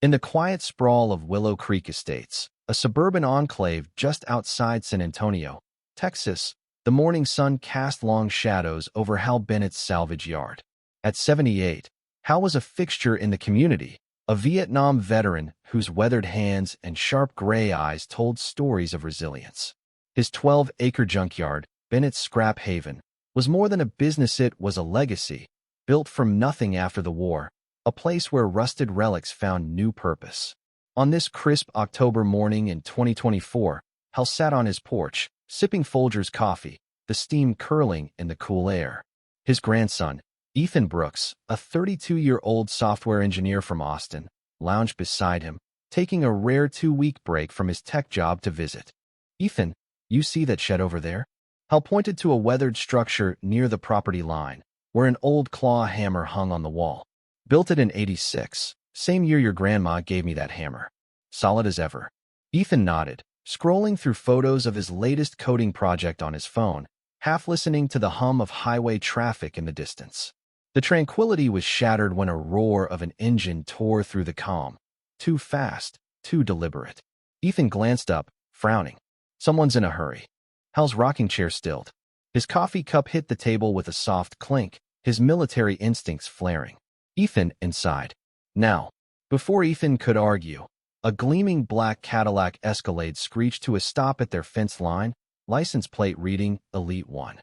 In the quiet sprawl of Willow Creek Estates, a suburban enclave just outside San Antonio, Texas, the morning sun cast long shadows over Hal Bennett's salvage yard. At 78, Hal was a fixture in the community, a Vietnam veteran whose weathered hands and sharp gray eyes told stories of resilience. His 12-acre junkyard, Bennett's Scrap Haven, was more than a business, it was a legacy, built from nothing after the war, a place where rusted relics found new purpose. On this crisp October morning in 2024, Hal sat on his porch, sipping Folgers coffee, the steam curling in the cool air. His grandson, Ethan Brooks, a 32-year-old software engineer from Austin, lounged beside him, taking a rare 2-week break from his tech job to visit. "Ethan, you see that shed over there?" Hal pointed to a weathered structure near the property line, where an old claw hammer hung on the wall. "Built it in '86, same year your grandma gave me that hammer. Solid as ever." Ethan nodded, scrolling through photos of his latest coding project on his phone, half listening to the hum of highway traffic in the distance. The tranquility was shattered when a roar of an engine tore through the calm. Too fast, too deliberate. Ethan glanced up, frowning. Someone's in a hurry. Hal's rocking chair stilled. His coffee cup hit the table with a soft clink, his military instincts flaring. Ethan inside. Now. Before Ethan could argue, a gleaming black Cadillac Escalade screeched to a stop at their fence line, license plate reading Elite 1.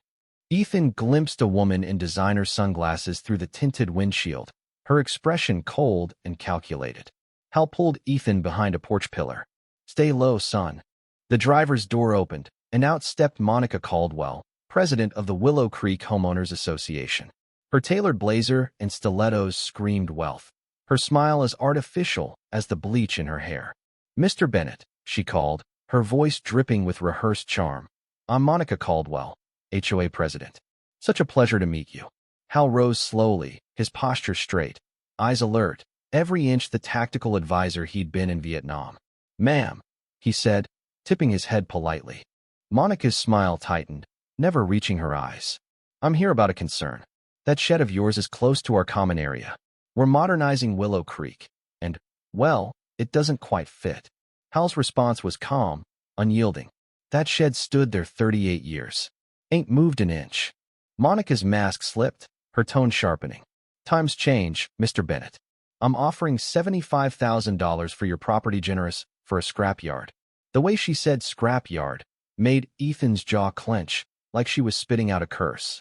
Ethan glimpsed a woman in designer sunglasses through the tinted windshield, her expression cold and calculated. Hal pulled Ethan behind a porch pillar. "Stay low, son." The driver's door opened, and out stepped Monica Caldwell, president of the Willow Creek Homeowners Association. Her tailored blazer and stilettos screamed wealth, her smile as artificial as the bleach in her hair. "Mr. Bennett," she called, her voice dripping with rehearsed charm. "I'm Monica Caldwell, HOA president. Such a pleasure to meet you." Hal rose slowly, his posture straight, eyes alert, every inch the tactical advisor he'd been in Vietnam. "Ma'am," he said, tipping his head politely. Monica's smile tightened, never reaching her eyes. "I'm here about a concern. That shed of yours is close to our common area. We're modernizing Willow Creek, and, well, it doesn't quite fit." Hal's response was calm, unyielding. "That shed stood there 38 years. Ain't moved an inch." Monica's mask slipped, her tone sharpening. "Times change, Mr. Bennett. I'm offering $75,000 for your property, generous for a scrapyard." The way she said scrapyard made Ethan's jaw clench, like she was spitting out a curse.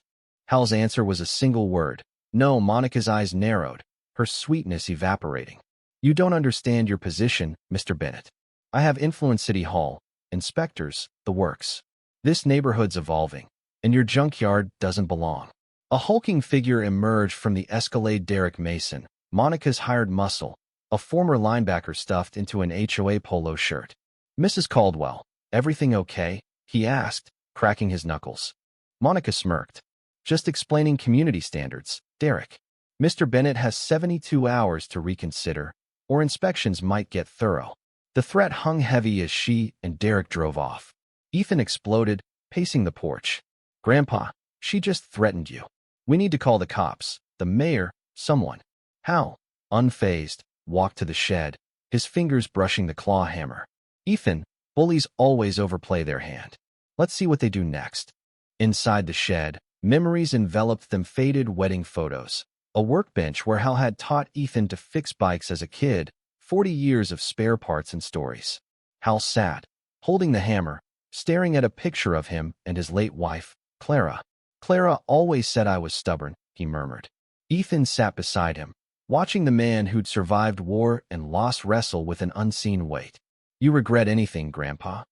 Hal's answer was a single word. "No." Monica's eyes narrowed, her sweetness evaporating. "You don't understand your position, Mr. Bennett. I have influence, City Hall, inspectors, the works. This neighborhood's evolving, and your junkyard doesn't belong." A hulking figure emerged from the Escalade. Derek Mason, Monica's hired muscle, a former linebacker stuffed into an HOA polo shirt. "Mrs. Caldwell, everything okay?" he asked, cracking his knuckles. Monica smirked. "Just explaining community standards, Derek. Mr. Bennett has 72 hours to reconsider, or inspections might get thorough." The threat hung heavy as she and Derek drove off. Ethan exploded, pacing the porch. "Grandpa, she just threatened you. We need to call the cops, the mayor, someone." Hal, unfazed, walked to the shed, his fingers brushing the claw hammer. "Ethan, bullies always overplay their hand. Let's see what they do next." Inside the shed, memories enveloped them, faded wedding photos, a workbench where Hal had taught Ethan to fix bikes as a kid, 40 years of spare parts and stories. Hal sat, holding the hammer, staring at a picture of him and his late wife, Clara. "Clara always said I was stubborn," he murmured. Ethan sat beside him, watching the man who'd survived war and loss wrestle with an unseen weight. "You regret anything, Grandpa?"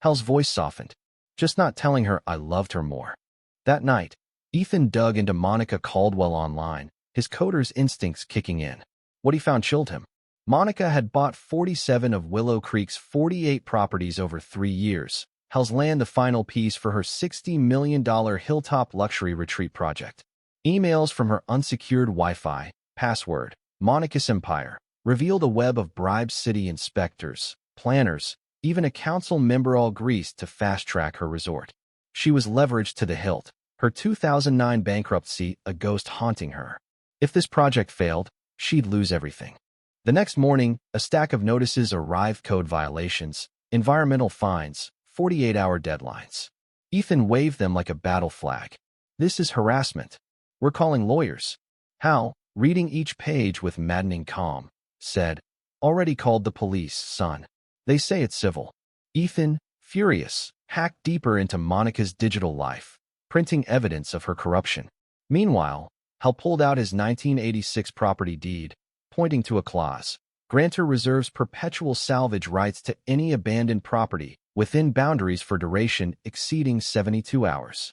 Hal's voice softened. "Just not telling her I loved her more." That night, Ethan dug into Monica Caldwell online, his coder's instincts kicking in. What he found chilled him. Monica had bought 47 of Willow Creek's 48 properties over 3 years. Hal's land the final piece for her $60 million hilltop luxury retreat project. Emails from her unsecured Wi-Fi, password, Monica's Empire, revealed a web of bribed city inspectors, planners, even a council member, all greased to fast-track her resort. She was leveraged to the hilt, her 2009 bankruptcy a ghost haunting her. If this project failed, she'd lose everything. The next morning, a stack of notices arrived: code violations, environmental fines, 48-hour deadlines. Ethan waved them like a battle flag. This is harassment. We're calling lawyers. Hal, reading each page with maddening calm, said, already called the police, son. They say it's civil. Ethan, furious, hacked deeper into Monica's digital life, printing evidence of her corruption. Meanwhile, Hal pulled out his 1986 property deed, pointing to a clause. Grantor reserves perpetual salvage rights to any abandoned property within boundaries for duration exceeding 72 hours.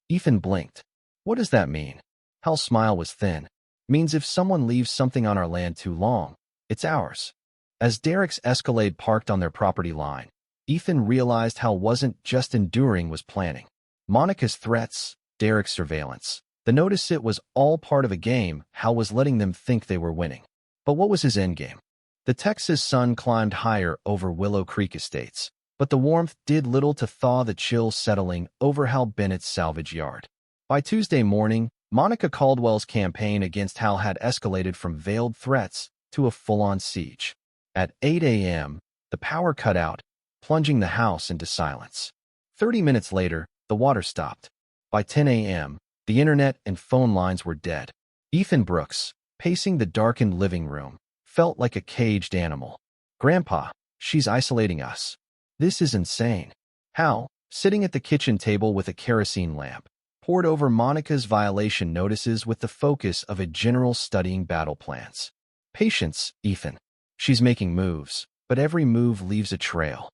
Ethan blinked. What does that mean? Hal's smile was thin. Means if someone leaves something on our land too long, it's ours. As Derek's Escalade parked on their property line, Ethan realized Hal wasn't just enduring, was planning. Monica's threats, Derek's surveillance. The notice it was all part of a game. Hal was letting them think they were winning. But what was his endgame? The Texas sun climbed higher over Willow Creek estates, but the warmth did little to thaw the chill settling over Hal Bennett's salvage yard. By Tuesday morning, Monica Caldwell's campaign against Hal had escalated from veiled threats to a full-on siege. At 8 a.m., the power cut out, plunging the house into silence. 30 minutes later, the water stopped. By 10 a.m., the internet and phone lines were dead. Ethan Brooks, pacing the darkened living room, felt like a caged animal. Grandpa, she's isolating us. This is insane. Hal, sitting at the kitchen table with a kerosene lamp, poured over Monica's violation notices with the focus of a general studying battle plans. Patience, Ethan. She's making moves, but every move leaves a trail.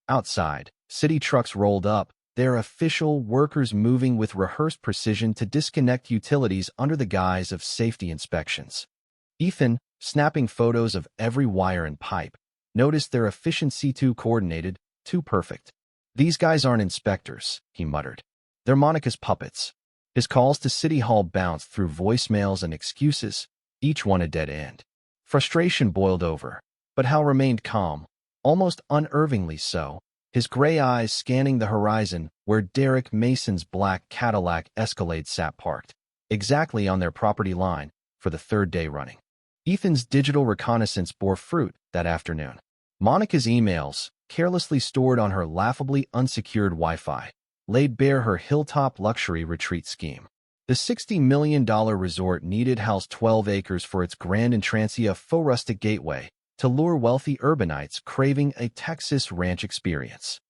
Outside, city trucks rolled up, their official workers moving with rehearsed precision to disconnect utilities under the guise of safety inspections. Ethan, snapping photos of every wire and pipe, noticed their efficiency too coordinated, too perfect. These guys aren't inspectors, he muttered. They're Monica's puppets. His calls to City Hall bounced through voicemails and excuses, each one a dead end. Frustration boiled over, but Hal remained calm, almost unnervingly so, his gray eyes scanning the horizon where Derek Mason's black Cadillac Escalade sat parked, exactly on their property line, for the third day running. Ethan's digital reconnaissance bore fruit that afternoon. Monica's emails, carelessly stored on her laughably unsecured Wi-Fi, laid bare her hilltop luxury retreat scheme. The $60 million resort needed Hal's 12 acres for its grand entrancia faux rustic gateway to lure wealthy urbanites craving a Texas ranch experience.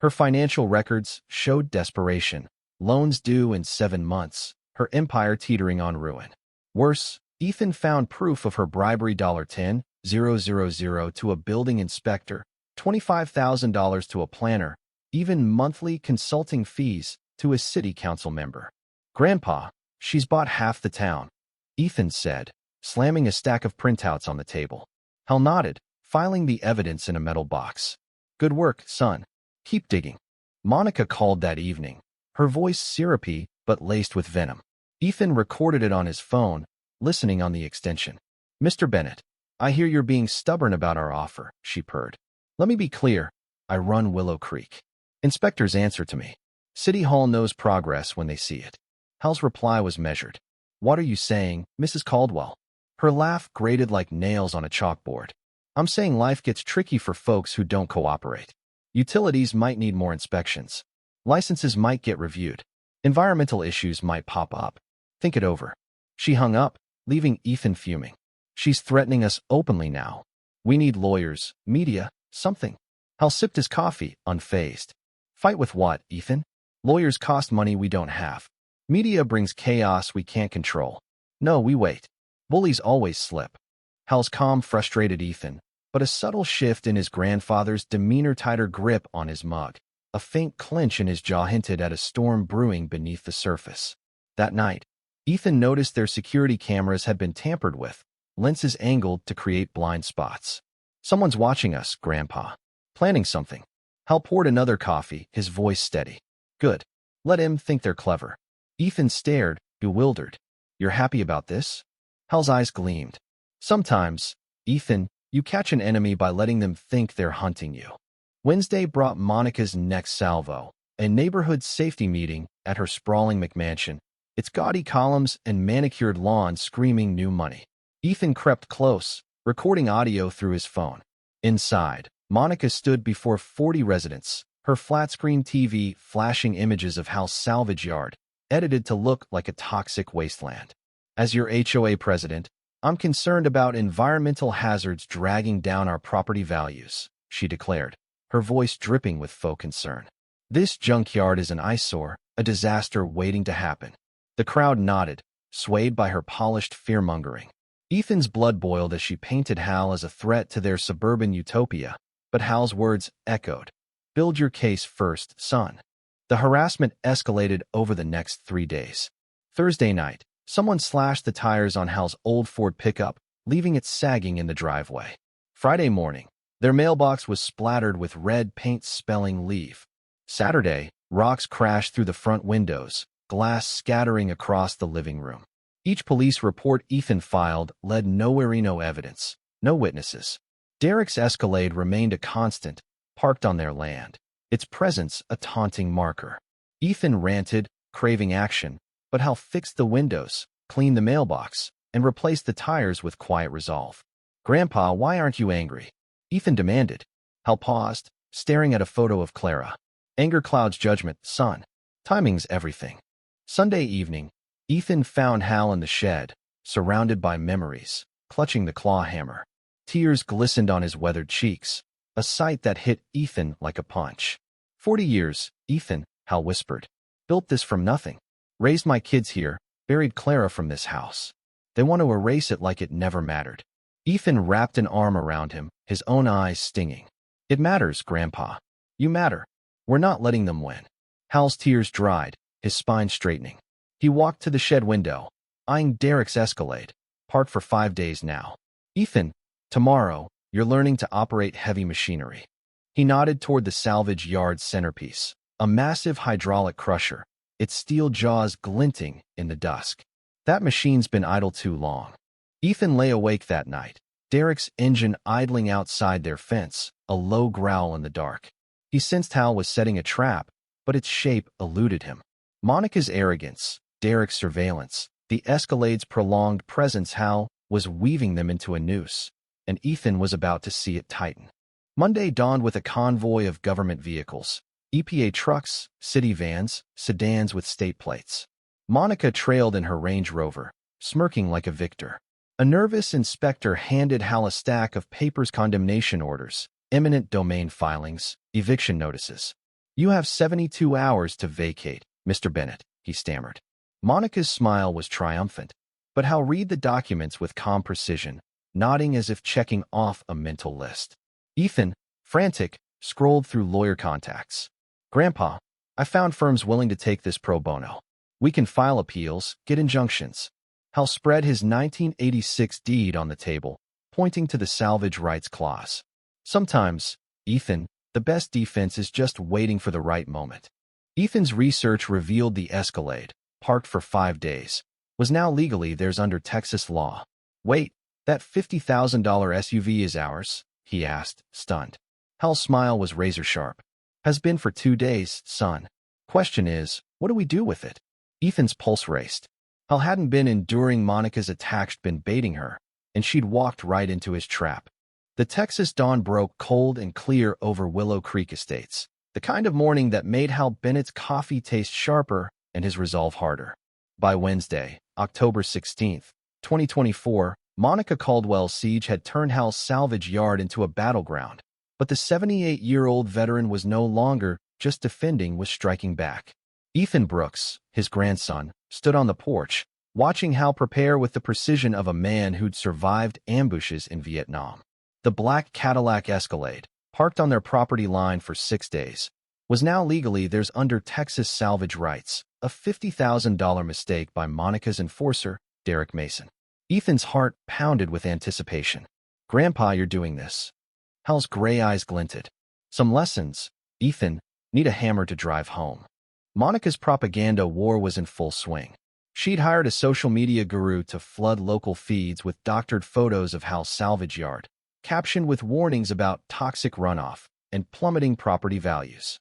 Her financial records showed desperation, loans due in 7 months, her empire teetering on ruin. Worse, Ethan found proof of her bribery: $10,000 to a building inspector, $25,000 to a planner, even monthly consulting fees to a city council member. Grandpa, she's bought half the town, Ethan said, slamming a stack of printouts on the table. Hal nodded, filing the evidence in a metal box. Good work, son. Keep digging. Monica called that evening, her voice syrupy but laced with venom. Ethan recorded it on his phone, listening on the extension. Mr. Bennett, I hear you're being stubborn about our offer, she purred. Let me be clear. I run Willow Creek. Inspectors answer to me. City Hall knows progress when they see it. Hal's reply was measured. What are you saying, Mrs. Caldwell? Her laugh grated like nails on a chalkboard. I'm saying life gets tricky for folks who don't cooperate. Utilities might need more inspections. Licenses might get reviewed. Environmental issues might pop up. Think it over. She hung up, leaving Ethan fuming. She's threatening us openly now. We need lawyers, media, something. Hal sipped his coffee, unfazed. Fight with what, Ethan? Lawyers cost money we don't have. Media brings chaos we can't control. No, we wait. Bullies always slip. Hal's calm frustrated Ethan, but a subtle shift in his grandfather's demeanor, tighter grip on his mug, a faint clench in his jaw hinted at a storm brewing beneath the surface. That night, Ethan noticed their security cameras had been tampered with, lenses angled to create blind spots. Someone's watching us, Grandpa. Planning something. Hal poured another coffee, his voice steady. Good. Let him think they're clever. Ethan stared, bewildered. You're happy about this? Hal's eyes gleamed. Sometimes, Ethan, you catch an enemy by letting them think they're hunting you. Wednesday brought Monica's next salvo, a neighborhood safety meeting at her sprawling McMansion, its gaudy columns and manicured lawn screaming new money. Ethan crept close, recording audio through his phone. Inside, Monica stood before 40 residents, her flat-screen TV flashing images of Hal's salvage yard, edited to look like a toxic wasteland. As your HOA president, I'm concerned about environmental hazards dragging down our property values, she declared, her voice dripping with faux concern. This junkyard is an eyesore, a disaster waiting to happen. The crowd nodded, swayed by her polished fear-mongering. Ethan's blood boiled as she painted Hal as a threat to their suburban utopia, but Hal's words echoed. Build your case first, son. The harassment escalated over the next 3 days. Thursday night, someone slashed the tires on Hal's old Ford pickup, leaving it sagging in the driveway. Friday morning, their mailbox was splattered with red paint spelling leave. Saturday, rocks crashed through the front windows, glass scattering across the living room. Each police report Ethan filed led nowhere, no evidence, no witnesses. Derek's Escalade remained a constant, parked on their land, its presence a taunting marker. Ethan ranted, craving action, but Hal fixed the windows, cleaned the mailbox, and replaced the tires with quiet resolve. Grandpa, why aren't you angry? Ethan demanded. Hal paused, staring at a photo of Clara. Anger clouds judgment, son. Timing's everything. Sunday evening, Ethan found Hal in the shed, surrounded by memories, clutching the claw hammer. Tears glistened on his weathered cheeks, a sight that hit Ethan like a punch. 40 years, Ethan, Hal whispered. Built this from nothing. Raised my kids here, buried Clara from this house. They want to erase it like it never mattered. Ethan wrapped an arm around him, his own eyes stinging. It matters, Grandpa. You matter. We're not letting them win. Hal's tears dried, his spine straightening. He walked to the shed window, eyeing Derek's Escalade, parked for 5 days now. Ethan, tomorrow, you're learning to operate heavy machinery. He nodded toward the salvage yard's centerpiece, a massive hydraulic crusher, its steel jaws glinting in the dusk. That machine's been idle too long. Ethan lay awake that night, Derek's engine idling outside their fence, a low growl in the dark. He sensed Hal was setting a trap, but its shape eluded him. Monica's arrogance, Derek's surveillance, the Escalade's prolonged presence, Hal was weaving them into a noose, and Ethan was about to see it tighten. Monday dawned with a convoy of government vehicles, EPA trucks, city vans, sedans with state plates. Monica trailed in her Range Rover, smirking like a victor. A nervous inspector handed Hal a stack of papers: condemnation orders, eminent domain filings, eviction notices. You have 72 hours to vacate, Mr. Bennett, he stammered. Monica's smile was triumphant, but Hal read the documents with calm precision, nodding as if checking off a mental list. Ethan, frantic, scrolled through lawyer contacts. Grandpa, I found firms willing to take this pro bono. We can file appeals, get injunctions. Hal spread his 1986 deed on the table, pointing to the salvage rights clause. Sometimes, Ethan, the best defense is just waiting for the right moment. Ethan's research revealed the Escalade, parked for 5 days, was now legally theirs under Texas law. Wait, that $50,000 SUV is ours? He asked, stunned. Hal's smile was razor-sharp. Has been for 2 days, son. Question is, what do we do with it? Ethan's pulse raced. Hal hadn't been enduring Monica's attacks, been baiting her, and she'd walked right into his trap. The Texas dawn broke cold and clear over Willow Creek Estates, the kind of morning that made Hal Bennett's coffee taste sharper and his resolve harder. By Wednesday, October 16, 2024, Monica Caldwell's siege had turned Hal's salvage yard into a battleground, but the 78-year-old veteran was no longer just defending, was striking back. Ethan Brooks, his grandson, stood on the porch, watching Hal prepare with the precision of a man who'd survived ambushes in Vietnam. The black Cadillac Escalade, parked on their property line for 6 days, was now legally theirs under Texas salvage rights, a $50,000 mistake by Monica's enforcer, Derek Mason. Ethan's heart pounded with anticipation. Grandpa, you're doing this. Hal's gray eyes glinted. Some lessons, Ethan, need a hammer to drive home. Monica's propaganda war was in full swing. She'd hired a social media guru to flood local feeds with doctored photos of Hal's salvage yard, captioned with warnings about toxic runoff and plummeting property values.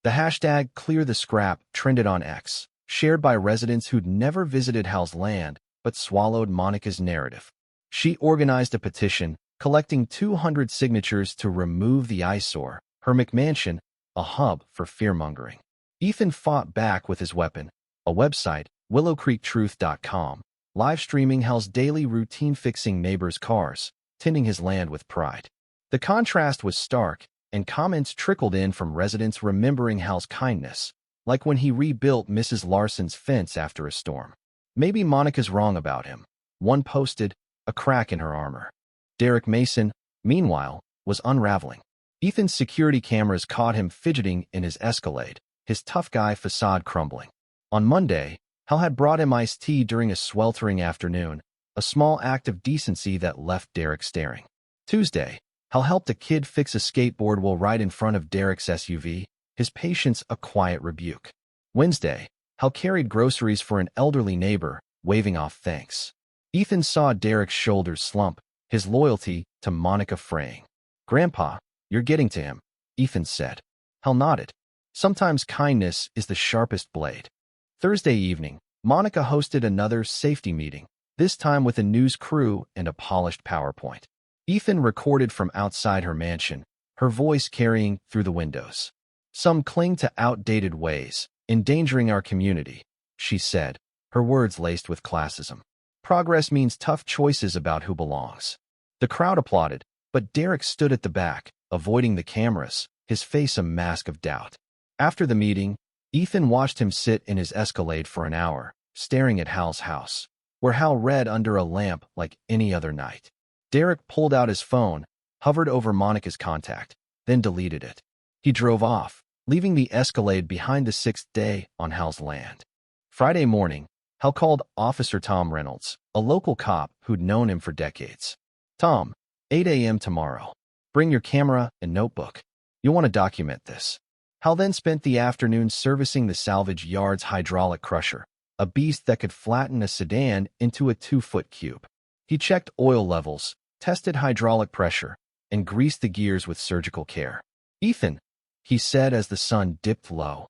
The hashtag #ClearTheScrap trended on X, shared by residents who'd never visited Hal's land but swallowed Monica's narrative. She organized a petition, collecting 200 signatures to remove the eyesore, her McMansion, a hub for fear-mongering. Ethan fought back with his weapon, a website, willowcreektruth.com, live streaming Hal's daily routine fixing neighbors' cars, tending his land with pride. The contrast was stark, and comments trickled in from residents remembering Hal's kindness, like when he rebuilt Mrs. Larson's fence after a storm. Maybe Monica's wrong about him. One posted, a crack in her armor. Derek Mason, meanwhile, was unraveling. Ethan's security cameras caught him fidgeting in his Escalade, his tough guy facade crumbling. On Monday, Hal had brought him iced tea during a sweltering afternoon, a small act of decency that left Derek staring. Tuesday, Hal helped a kid fix a skateboard while right in front of Derek's SUV, his patience a quiet rebuke. Wednesday, Hal carried groceries for an elderly neighbor, waving off thanks. Ethan saw Derek's shoulders slump, his loyalty to Monica fraying. "Grandpa, you're getting to him," Ethan said. Hal nodded. Sometimes kindness is the sharpest blade. Thursday evening, Monica hosted another safety meeting, this time with a news crew and a polished PowerPoint. Ethan recorded from outside her mansion, her voice carrying through the windows. "Some cling to outdated ways, endangering our community," she said, her words laced with classism. "Progress means tough choices about who belongs." The crowd applauded, but Derek stood at the back, avoiding the cameras, his face a mask of doubt. After the meeting, Ethan watched him sit in his Escalade for an hour, staring at Hal's house, where Hal read under a lamp like any other night. Derek pulled out his phone, hovered over Monica's contact, then deleted it. He drove off, leaving the Escalade behind the sixth day on Hal's land. Friday morning, Hal called Officer Tom Reynolds, a local cop who'd known him for decades. "Tom, 8 a.m. tomorrow. Bring your camera and notebook. You'll want to document this." Hal then spent the afternoon servicing the salvage yard's hydraulic crusher, a beast that could flatten a sedan into a 2-foot cube. He checked oil levels, tested hydraulic pressure, and greased the gears with surgical care. "Ethan," he said as the sun dipped low,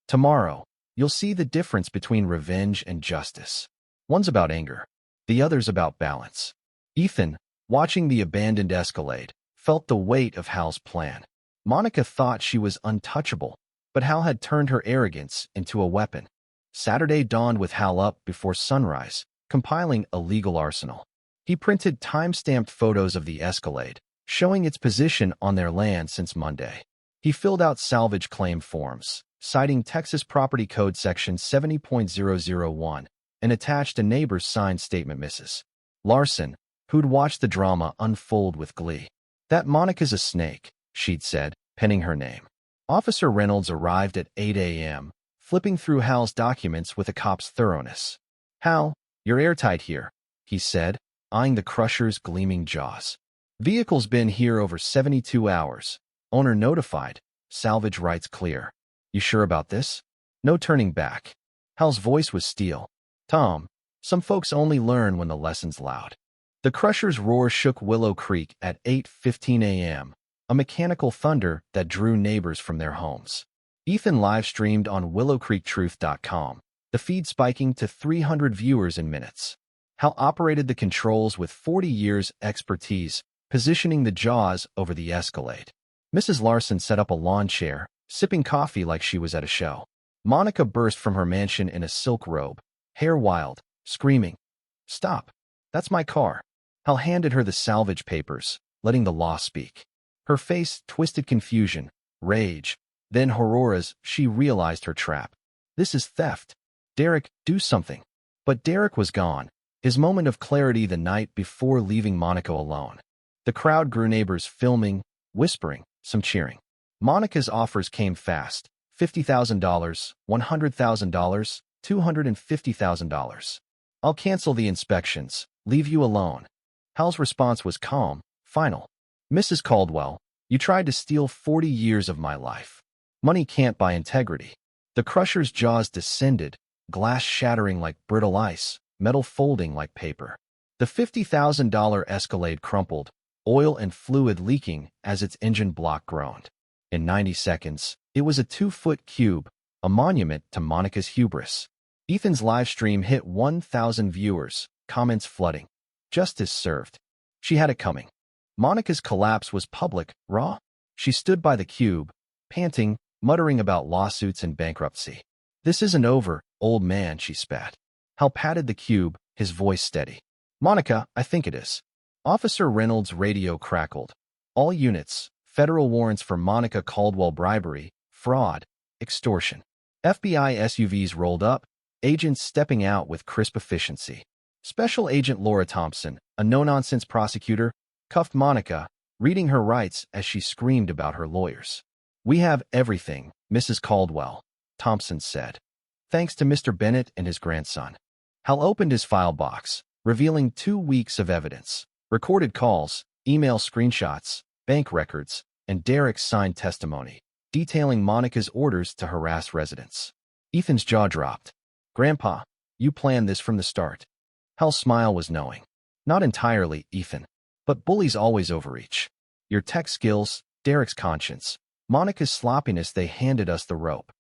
"tomorrow, you'll see the difference between revenge and justice. One's about anger, the other's about balance." Ethan, watching the abandoned Escalade, felt the weight of Hal's plan. Monica thought she was untouchable, but Hal had turned her arrogance into a weapon. Saturday dawned with Hal up before sunrise, compiling a legal arsenal. He printed time-stamped photos of the Escalade, showing its position on their land since Monday. He filled out salvage claim forms, citing Texas Property Code Section 70.001, and attached a neighbor's signed statement, Mrs. Larson, who'd watched the drama unfold with glee. "That Monica's a snake," she'd said, penning her name. Officer Reynolds arrived at 8 a.m., flipping through Hal's documents with a cop's thoroughness. "Hal, you're airtight here," he said, eyeing the crusher's gleaming jaws. "Vehicle's been here over 72 hours. Owner notified. Salvage rights clear. You sure about this? No turning back." Hal's voice was steel. "Tom, some folks only learn when the lesson's loud." The crusher's roar shook Willow Creek at 8:15 a.m., a mechanical thunder that drew neighbors from their homes. Ethan live-streamed on willowcreektruth.com, the feed spiking to 300 viewers in minutes. Hal operated the controls with 40 years' expertise, positioning the jaws over the Escalade. Mrs. Larson set up a lawn chair, sipping coffee like she was at a show. Monica burst from her mansion in a silk robe, hair wild, screaming, "Stop! That's my car." Hal handed her the salvage papers, letting the law speak. Her face twisted confusion, rage, then horror as she realized her trap. "This is theft. Derek, do something." But Derek was gone, his moment of clarity the night before leaving Monica alone. The crowd grew, neighbors filming, whispering, some cheering. Monica's offers came fast: $50,000, $100,000, $250,000. "I'll cancel the inspections, leave you alone." Hal's response was calm, final. "Mrs. Caldwell, you tried to steal 40 years of my life. Money can't buy integrity." The crusher's jaws descended, glass shattering like brittle ice, metal folding like paper. The $50,000 Escalade crumpled, oil and fluid leaking as its engine block groaned. In 90 seconds, it was a 2-foot cube, a monument to Monica's hubris. Ethan's live stream hit 1,000 viewers, comments flooding. Justice served. She had it coming. Monica's collapse was public, raw. She stood by the cube, panting, muttering about lawsuits and bankruptcy. "This isn't over, old man," she spat. Hal patted the cube, his voice steady. "Monica, I think it is." Officer Reynolds' radio crackled. "All units, federal warrants for Monica Caldwell bribery, fraud, extortion." FBI SUVs rolled up, agents stepping out with crisp efficiency. Special Agent Laura Thompson, a no-nonsense prosecutor, cuffed Monica, reading her rights as she screamed about her lawyers. "We have everything, Mrs. Caldwell," Thompson said. "Thanks to Mr. Bennett and his grandson." Hal opened his file box, revealing 2 weeks of evidence: recorded calls, email screenshots, bank records, and Derek's signed testimony, detailing Monica's orders to harass residents. Ethan's jaw dropped. "Grandpa, you planned this from the start." Hal's smile was knowing. "Not entirely, Ethan. But bullies always overreach. Your tech skills, Derek's conscience, Monica's sloppiness, they handed us the rope."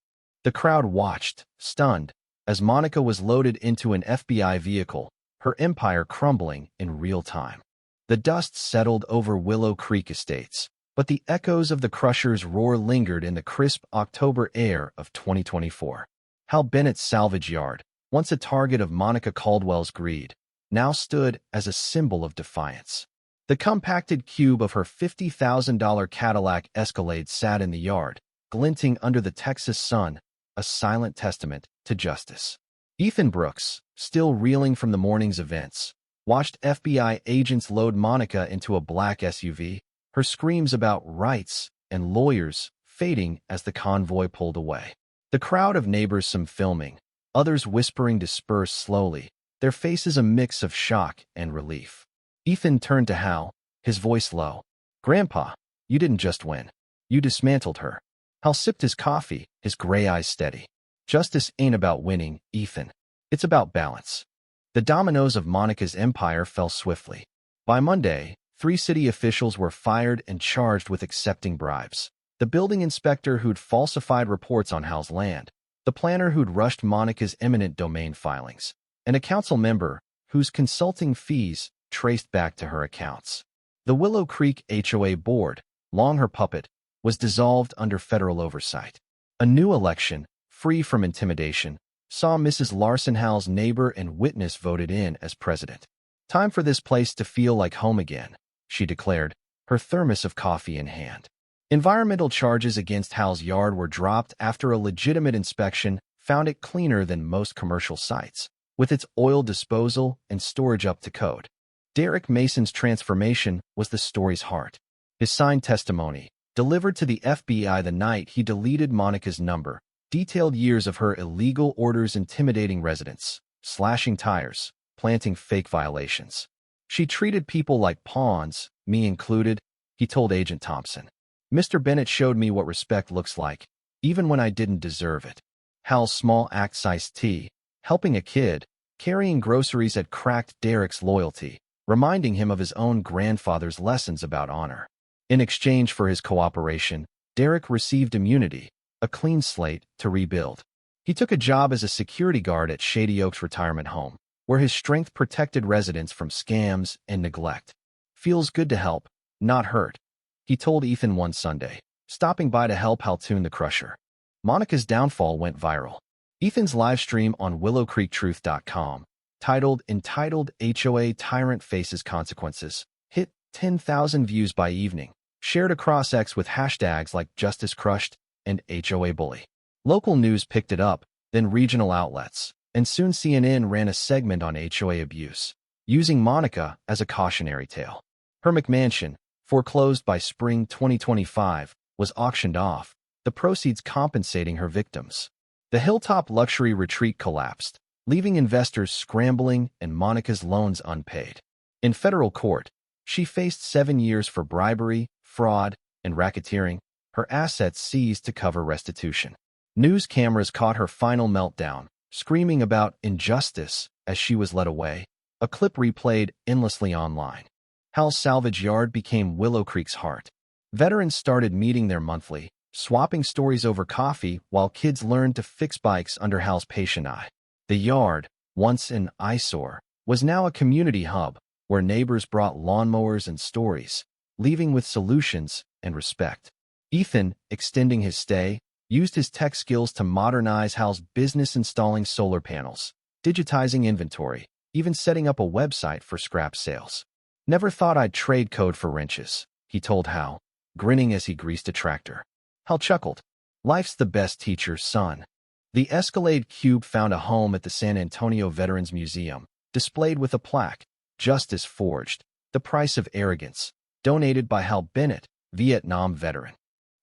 The crowd watched, stunned, as Monica was loaded into an FBI vehicle, her empire crumbling in real time. The dust settled over Willow Creek Estates, but the echoes of the crusher's roar lingered in the crisp October air of 2024. Hal Bennett's salvage yard, once a target of Monica Caldwell's greed, now stood as a symbol of defiance. The compacted cube of her $50,000 Cadillac Escalade sat in the yard, glinting under the Texas sun, a silent testament to justice. Ethan Brooks, still reeling from the morning's events, watched FBI agents load Monica into a black SUV, her screams about rights and lawyers fading as the convoy pulled away. The crowd of neighbors, some filming, others whispering, dispersed slowly, their faces a mix of shock and relief. Ethan turned to Hal, his voice low. "Grandpa, you didn't just win. You dismantled her." Hal sipped his coffee, his gray eyes steady. "Justice ain't about winning, Ethan. It's about balance." The dominoes of Monica's empire fell swiftly. By Monday, 3 city officials were fired and charged with accepting bribes. The building inspector who'd falsified reports on Hal's land, the planner who'd rushed Monica's eminent domain filings, and a council member whose consulting fees traced back to her accounts. The Willow Creek HOA board, long her puppet, was dissolved under federal oversight. A new election, free from intimidation, saw Mrs. Larson, Hal's neighbor and witness, voted in as president. "Time for this place to feel like home again," she declared, her thermos of coffee in hand. Environmental charges against Hal's yard were dropped after a legitimate inspection found it cleaner than most commercial sites, with its oil disposal and storage up to code. Derek Mason's transformation was the story's heart. His signed testimony, delivered to the FBI the night he deleted Monica's number, detailed years of her illegal orders intimidating residents, slashing tires, planting fake violations. "She treated people like pawns, me included," he told Agent Thompson. "Mr. Bennett showed me what respect looks like, even when I didn't deserve it." Hal's small acts, iced tea, helping a kid, carrying groceries, had cracked Derek's loyalty, reminding him of his own grandfather's lessons about honor. In exchange for his cooperation, Derek received immunity, a clean slate to rebuild. He took a job as a security guard at Shady Oaks Retirement Home, where his strength protected residents from scams and neglect. "Feels good to help, not hurt," he told Ethan one Sunday, stopping by to help Hal tune the crusher. Monica's downfall went viral. Ethan's live stream on WillowCreekTruth.com, entitled HOA Tyrant Faces Consequences, hit 10,000 views by evening, shared across X with hashtags like Justice Crushed and HOA Bully. Local news picked it up, then regional outlets, and soon CNN ran a segment on HOA abuse, using Monica as a cautionary tale. Her McMansion, foreclosed by spring 2025, was auctioned off, the proceeds compensating her victims. The Hilltop luxury retreat collapsed, leaving investors scrambling and Monica's loans unpaid. In federal court, she faced 7 years for bribery, fraud, and racketeering, her assets seized to cover restitution. News cameras caught her final meltdown, screaming about injustice as she was led away, a clip replayed endlessly online. Hal's salvage yard became Willow Creek's heart. Veterans started meeting there monthly, swapping stories over coffee while kids learned to fix bikes under Hal's patient eye. The yard, once an eyesore, was now a community hub where neighbors brought lawnmowers and stories, leaving with solutions and respect. Ethan, extending his stay, used his tech skills to modernize Hal's business, installing solar panels, digitizing inventory, even setting up a website for scrap sales. "Never thought I'd trade code for wrenches," he told Hal, grinning as he greased a tractor. Hal chuckled. "Life's the best teacher, son." The Escalade cube found a home at the San Antonio Veterans Museum, displayed with a plaque, "Justice Forged, the Price of Arrogance," donated by Hal Bennett, Vietnam veteran.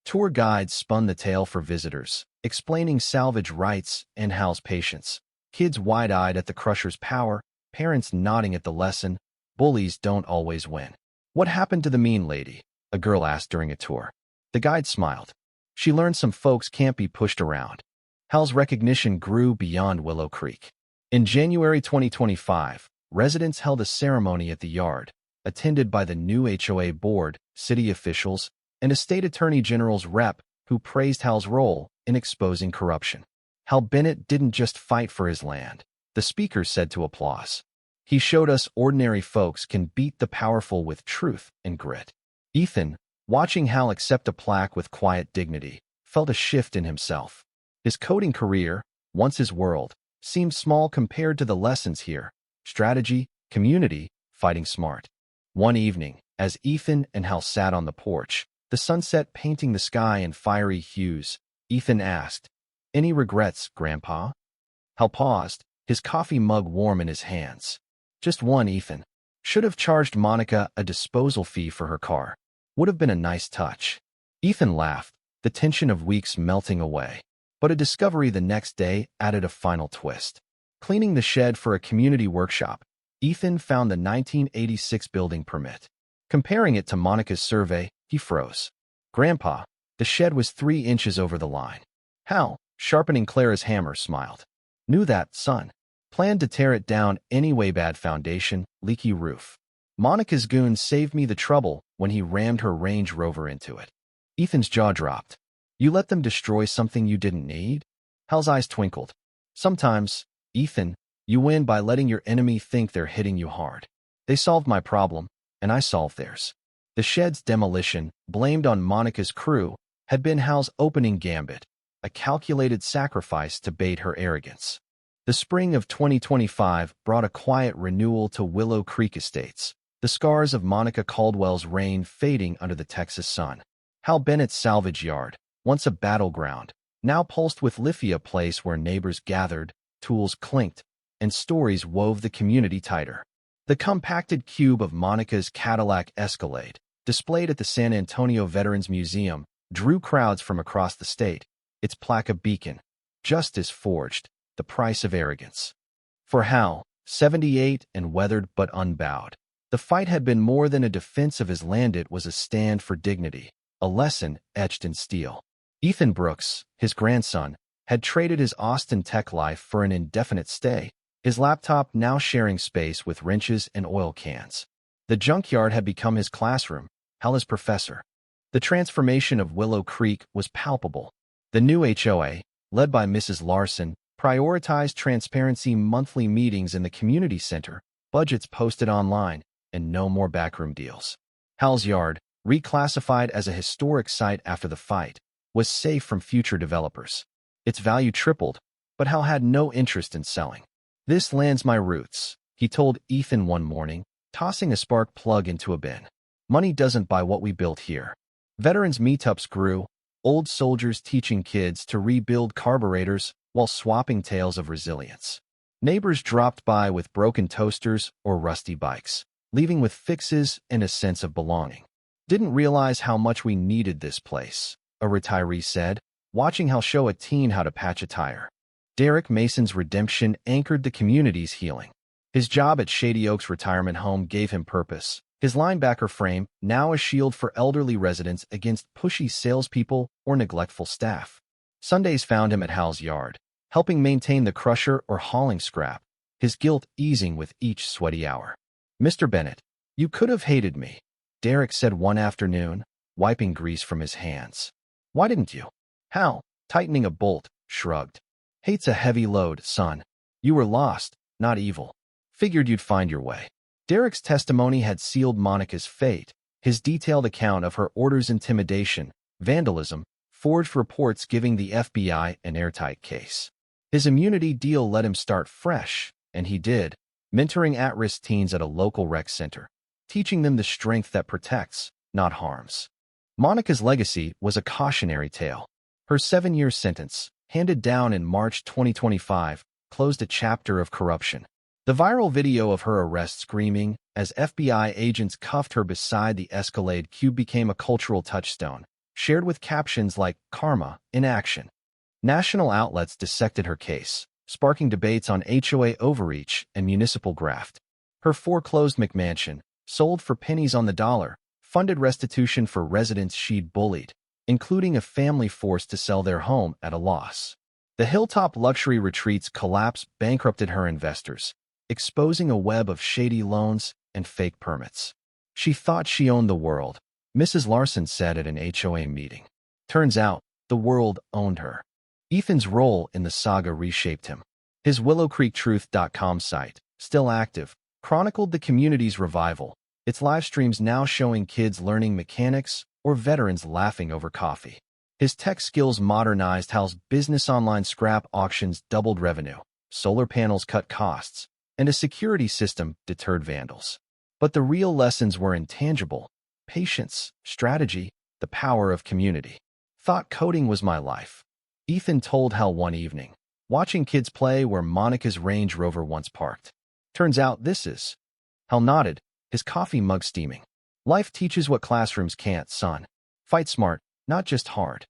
Tour guides spun the tale for visitors, explaining salvage rights and Hal's patience. Kids wide-eyed at the crusher's power, parents nodding at the lesson. Bullies don't always win. "What happened to the mean lady?" a girl asked during a tour. The guide smiled. "She learned some folks can't be pushed around." Hal's recognition grew beyond Willow Creek. In January 2025, residents held a ceremony at the yard, attended by the new HOA board, city officials, and a state attorney general's rep who praised Hal's role in exposing corruption. Hal Bennett didn't just fight for his land, the speakers said to applause. "He showed us ordinary folks can beat the powerful with truth and grit." Ethan, watching Hal accept a plaque with quiet dignity, felt a shift in himself. His coding career, once his world, seemed small compared to the lessons here: strategy, community, fighting smart. One evening, as Ethan and Hal sat on the porch, the sunset painting the sky in fiery hues, Ethan asked, "Any regrets, Grandpa?" Hal paused, his coffee mug warm in his hands. "Just one, Ethan. Should have charged Monica a disposal fee for her car. Would have been a nice touch." Ethan laughed, the tension of weeks melting away. But a discovery the next day added a final twist. Cleaning the shed for a community workshop, Ethan found the 1986 building permit. Comparing it to Monica's survey, he froze. "Grandpa, the shed was 3 inches over the line." Hal, sharpening Clara's hammer, smiled. "Knew that, son. Planned to tear it down anyway. Bad foundation, leaky roof. Monica's goons saved me the trouble when he rammed her Range Rover into it." Ethan's jaw dropped. "You let them destroy something you didn't need?" Hal's eyes twinkled. "Sometimes, Ethan, you win by letting your enemy think they're hitting you hard. They solved my problem, and I solved theirs." The shed's demolition, blamed on Monica's crew, had been Hal's opening gambit, a calculated sacrifice to bait her arrogance. The spring of 2025 brought a quiet renewal to Willow Creek Estates, the scars of Monica Caldwell's reign fading under the Texas sun. Hal Bennett's salvage yard, once a battleground, now pulsed with life, a place where neighbors gathered, tools clinked, and stories wove the community tighter. The compacted cube of Monica's Cadillac Escalade, displayed at the San Antonio Veterans Museum, drew crowds from across the state, its plaque a beacon: "Justice Forged, the Price of Arrogance." For Hal, 78 and weathered but unbowed, the fight had been more than a defense of his land. It was a stand for dignity, a lesson etched in steel. Ethan Brooks, his grandson, had traded his Austin tech life for an indefinite stay, his laptop now sharing space with wrenches and oil cans. The junkyard had become his classroom, Hal his professor. The transformation of Willow Creek was palpable. The new HOA, led by Mrs. Larson, prioritized transparency: monthly meetings in the community center, budgets posted online, and no more backroom deals. Hal's yard, reclassified as a historic site after the fight, was safe from future developers. Its value tripled, but Hal had no interest in selling. "This land's my roots," he told Ethan one morning, tossing a spark plug into a bin. "Money doesn't buy what we built here." Veterans meetups grew, old soldiers teaching kids to rebuild carburetors while swapping tales of resilience. Neighbors dropped by with broken toasters or rusty bikes, leaving with fixes and a sense of belonging. "Didn't realize how much we needed this place," a retiree said, watching Hal show a teen how to patch a tire. Derek Mason's redemption anchored the community's healing. His job at Shady Oaks Retirement Home gave him purpose. His linebacker frame, now a shield for elderly residents against pushy salespeople or neglectful staff. Sundays found him at Hal's yard, helping maintain the crusher or hauling scrap, his guilt easing with each sweaty hour. "Mr. Bennett, you could have hated me," Derek said one afternoon, wiping grease from his hands. "Why didn't you?" Hal, tightening a bolt, shrugged. "Hate's a heavy load, son. You were lost, not evil. Figured you'd find your way." Derek's testimony had sealed Monica's fate, His detailed account of her order's intimidation, vandalism, forged reports giving the FBI an airtight case. His immunity deal let him start fresh, and he did, mentoring at-risk teens at a local rec center, teaching them the strength that protects, not harms. Monica's legacy was a cautionary tale. Her 7-year sentence, handed down in March 2025, closed a chapter of corruption. The viral video of her arrest screaming as FBI agents cuffed her beside the Escalade cube became a cultural touchstone, shared with captions like "Karma in action." National outlets dissected her case, sparking debates on HOA overreach and municipal graft. Her foreclosed McMansion, sold for pennies on the dollar, funded restitution for residents she'd bullied, including a family forced to sell their home at a loss. The Hilltop luxury retreat's collapse bankrupted her investors, exposing a web of shady loans and fake permits. She thought she owned the world, Mrs. Larson said at an HOA meeting. Turns out, the world owned her. Ethan's role in the saga reshaped him. His WillowCreekTruth.com site, still active, chronicled the community's revival, its live streams now showing kids learning mechanics or veterans laughing over coffee. His tech skills modernized Hal's business. Online scrap auctions doubled revenue, solar panels cut costs, and a security system deterred vandals. But the real lessons were intangible: patience, strategy, the power of community. Thought coding was my life, Ethan told Hal one evening, watching kids play where Monica's Range Rover once parked. Turns out this is. Hal nodded, his coffee mug steaming. Life teaches what classrooms can't, son. Fight smart, not just hard.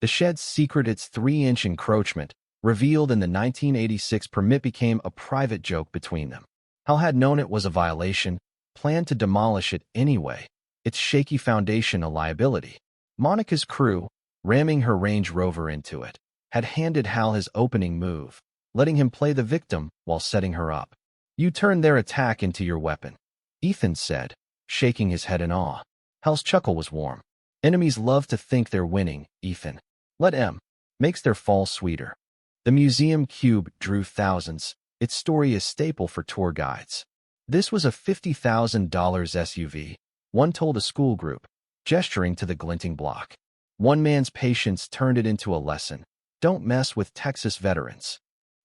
The shed's secret, its 3-inch encroachment, revealed in the 1986 permit, became a private joke between them. Hal had known it was a violation, planned to demolish it anyway, its shaky foundation a liability. Monica's crew, ramming her Range Rover into it, had handed Hal his opening move, letting him play the victim while setting her up. "You turned their attack into your weapon," Ethan said, shaking his head in awe. Hal's chuckle was warm. "Enemies love to think they're winning, Ethan. Let M. Makes their fall sweeter." The museum cube drew thousands, its story a staple for tour guides. "This was a $50,000 SUV," one told a school group, gesturing to the glinting block. One man's patience turned it into a lesson: don't mess with Texas veterans.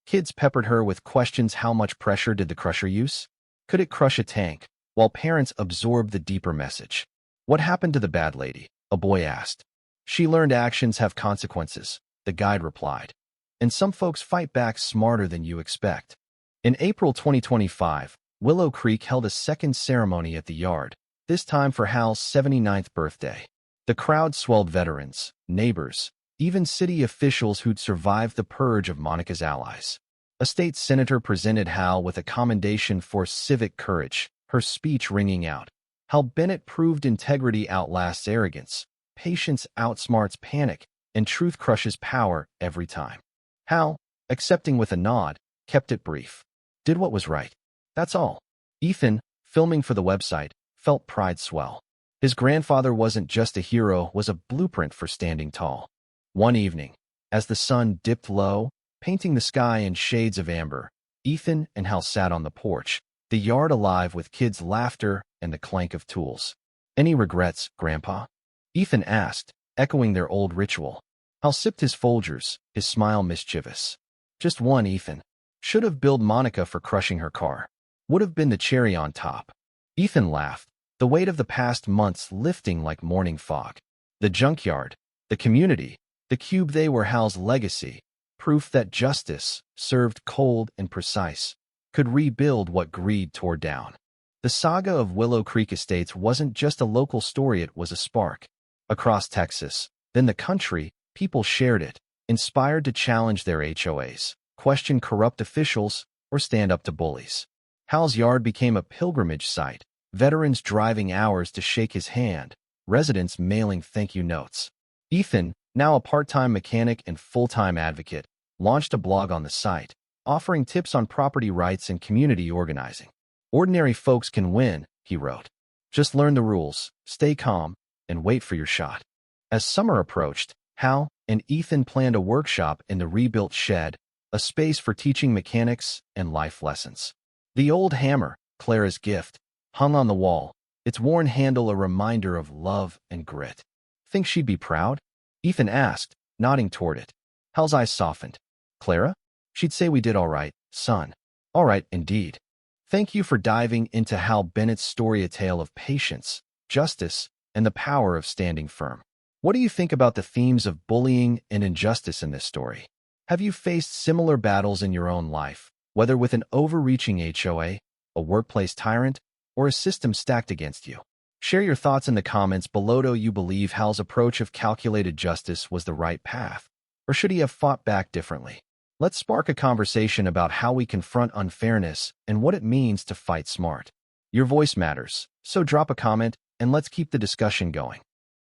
Kids peppered her with questions: how much pressure did the crusher use? Could it crush a tank? While parents absorbed the deeper message. "What happened to the bad lady?" a boy asked. "She learned actions have consequences," the guide replied. "And some folks fight back smarter than you expect." In April 2025, Willow Creek held a second ceremony at the yard, this time for Hal's 79th birthday. The crowd swelled veterans, neighbors, even city officials who'd survived the purge of Monica's allies. A state senator presented Hal with a commendation for civic courage, her speech ringing out. Hal Bennett proved integrity outlasts arrogance, patience outsmarts panic, and truth crushes power every time. Hal, accepting with a nod, kept it brief. Did what was right. That's all. Ethan, filming for the website, felt pride swell. His grandfather wasn't just a hero, was a blueprint for standing tall. One evening, as the sun dipped low, painting the sky in shades of amber, Ethan and Hal sat on the porch, the yard alive with kids' laughter and the clank of tools. "Any regrets, Grandpa?" Ethan asked, echoing their old ritual. Hal sipped his Folgers, his smile mischievous. "Just one, Ethan. Should have billed Monica for crushing her car. Would have been the cherry on top." Ethan laughed, the weight of the past months lifting like morning fog. The junkyard, the community, the cube, they were Hal's legacy, proof that justice, served cold and precise, could rebuild what greed tore down. The saga of Willow Creek Estates wasn't just a local story, it was a spark. Across Texas, then the country, people shared it, inspired to challenge their HOAs, question corrupt officials, or stand up to bullies. Hal's yard became a pilgrimage site, veterans driving hours to shake his hand, residents mailing thank you notes. Ethan, now a part-time mechanic and full-time advocate, launched a blog on the site, offering tips on property rights and community organizing. "Ordinary folks can win," he wrote. "Just learn the rules, stay calm, and wait for your shot." As summer approached, Hal and Ethan planned a workshop in the rebuilt shed, a space for teaching mechanics and life lessons. The old hammer, Clara's gift, hung on the wall, its worn handle a reminder of love and grit. Think she'd be proud? Ethan asked, nodding toward it. Hal's eyes softened. Clara? She'd say we did all right, son. All right, indeed. Thank you for diving into Hal Bennett's story, a tale of patience, justice, and the power of standing firm. What do you think about the themes of bullying and injustice in this story? Have you faced similar battles in your own life, whether with an overreaching HOA, a workplace tyrant, or a system stacked against you? Share your thoughts in the comments below. Do you believe Hal's approach of calculated justice was the right path, or should he have fought back differently? Let's spark a conversation about how we confront unfairness and what it means to fight smart. Your voice matters, so drop a comment and let's keep the discussion going.